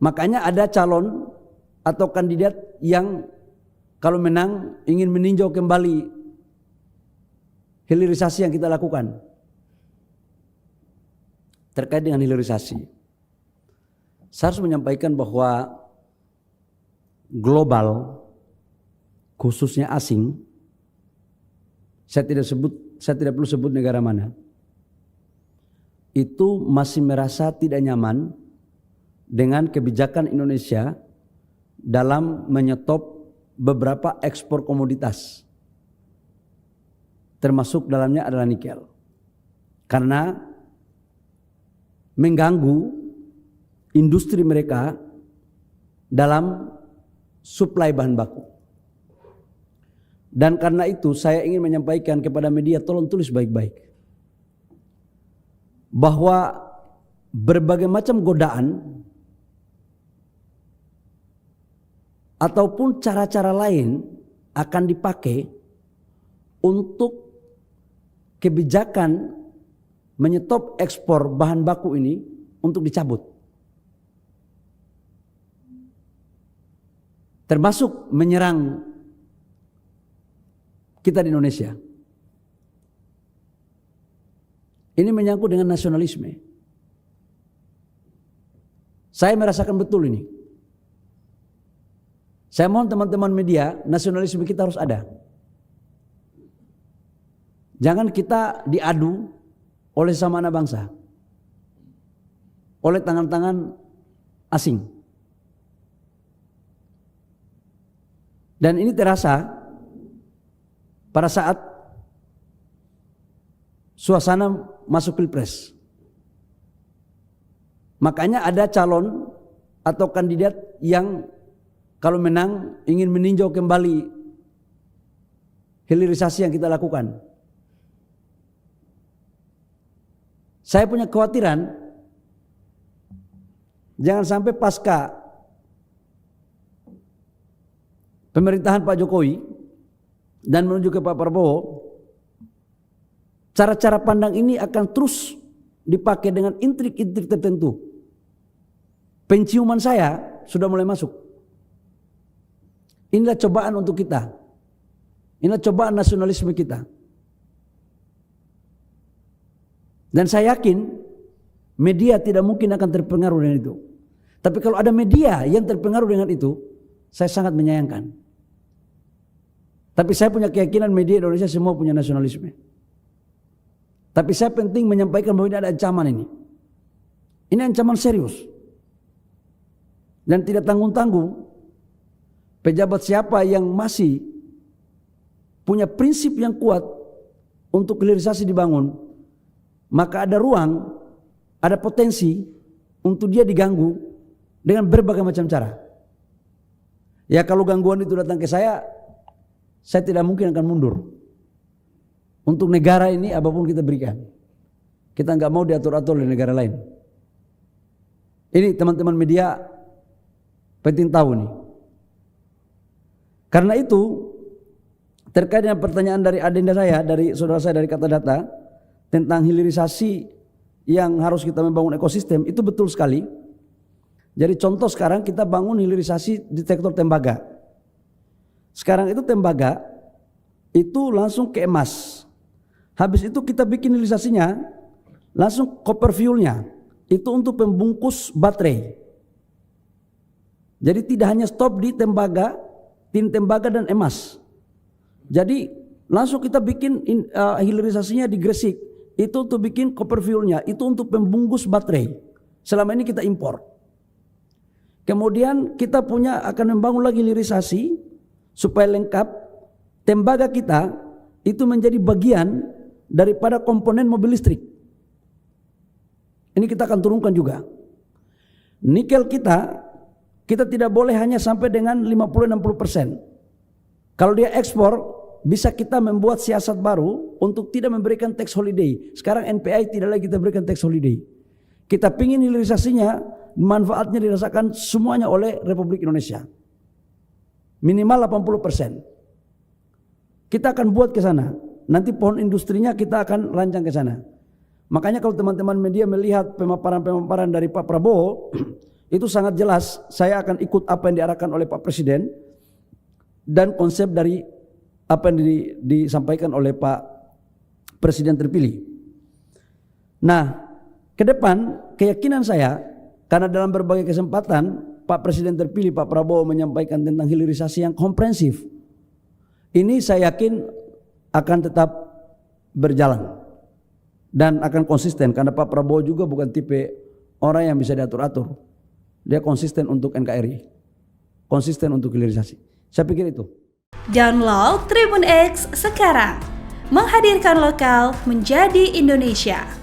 Makanya ada calon atau kandidat yang kalau menang ingin meninjau kembali hilirisasi yang kita lakukan. Terkait dengan hilirisasi, saya harus menyampaikan bahwa global, khususnya asing, saya tidak perlu sebut negara mana, itu masih merasa tidak nyaman dengan kebijakan Indonesia dalam menyetop beberapa ekspor komoditas, termasuk dalamnya adalah nikel, karena mengganggu industri mereka dalam suplai bahan baku. Dan karena itu saya ingin menyampaikan kepada media, tolong tulis baik-baik, bahwa berbagai macam godaan ataupun cara-cara lain akan dipakai untuk kebijakan menyetop ekspor bahan baku ini untuk dicabut. Termasuk menyerang kita di Indonesia. Ini menyangkut dengan nasionalisme. Saya merasakan betul ini. Saya mohon teman-teman media, nasionalisme kita harus ada. Jangan kita diadu oleh sesama anak bangsa, oleh tangan-tangan asing. Dan ini terasa pada saat suasana masuk pilpres. Makanya ada calon atau kandidat yang kalau menang ingin meninjau kembali hilirisasi yang kita lakukan. Saya punya kekhawatiran jangan sampai pasca pemerintahan Pak Jokowi dan menuju ke Pak Prabowo, cara-cara pandang ini akan terus dipakai dengan intrik-intrik tertentu. Penciuman saya sudah mulai masuk. Inilah cobaan untuk kita. Inilah cobaan nasionalisme kita. Dan saya yakin media tidak mungkin akan terpengaruh dengan itu. Tapi kalau ada media yang terpengaruh dengan itu, saya sangat menyayangkan. Tapi saya punya keyakinan media Indonesia semua punya nasionalisme. Tapi saya penting menyampaikan bahwa ini ada ancaman ini. Ini ancaman serius. Dan tidak tanggung-tanggung pejabat siapa yang masih punya prinsip yang kuat untuk hilirisasi dibangun, maka ada ruang, ada potensi untuk dia diganggu dengan berbagai macam cara. Ya kalau gangguan itu datang ke saya tidak mungkin akan mundur. Untuk negara ini apapun kita berikan. Kita nggak mau diatur-atur oleh negara lain. Ini teman-teman media penting tahu nih. Karena itu terkait dengan pertanyaan dari adenda saya, dari saudara saya dari Kata Data tentang hilirisasi yang harus kita membangun ekosistem, itu betul sekali. Jadi contoh sekarang kita bangun hilirisasi di sektor tembaga. Sekarang itu tembaga itu langsung ke emas. Habis itu kita bikin hilirisasinya langsung copper fuelnya itu untuk pembungkus baterai. Jadi tidak hanya stop di tembaga, tin tembaga dan emas. Jadi langsung kita bikin hilirisasinya di Gresik. Itu untuk bikin copper fuelnya, itu untuk pembungkus baterai. Selama ini kita impor. Kemudian kita akan membangun lagi hilirisasi supaya lengkap. Tembaga kita itu menjadi bagian daripada komponen mobil listrik. Ini kita akan turunkan juga. Nikel kita tidak boleh hanya sampai dengan 50-60%. Kalau dia ekspor, bisa kita membuat siasat baru untuk tidak memberikan tax holiday. Sekarang NPI tidak lagi kita berikan tax holiday. Kita pingin hilirisasinya, manfaatnya dirasakan semuanya oleh Republik Indonesia. Minimal 80%. Kita akan buat ke sana. Nanti pohon industrinya kita akan rancang ke sana. Makanya kalau teman-teman media melihat pemaparan-pemaparan dari Pak Prabowo, Itu sangat jelas, saya akan ikut apa yang diarahkan oleh Pak Presiden dan konsep dari apa yang disampaikan oleh Pak Presiden terpilih. Nah, ke depan keyakinan saya, karena dalam berbagai kesempatan Pak Presiden terpilih Pak Prabowo menyampaikan tentang hilirisasi yang komprehensif. Ini saya yakin akan tetap berjalan dan akan konsisten, karena Pak Prabowo juga bukan tipe orang yang bisa diatur-atur. Dia konsisten untuk NKRI, konsisten untuk hilirisasi. Saya pikir itu. Download Tribun X sekarang, menghadirkan lokal menjadi Indonesia.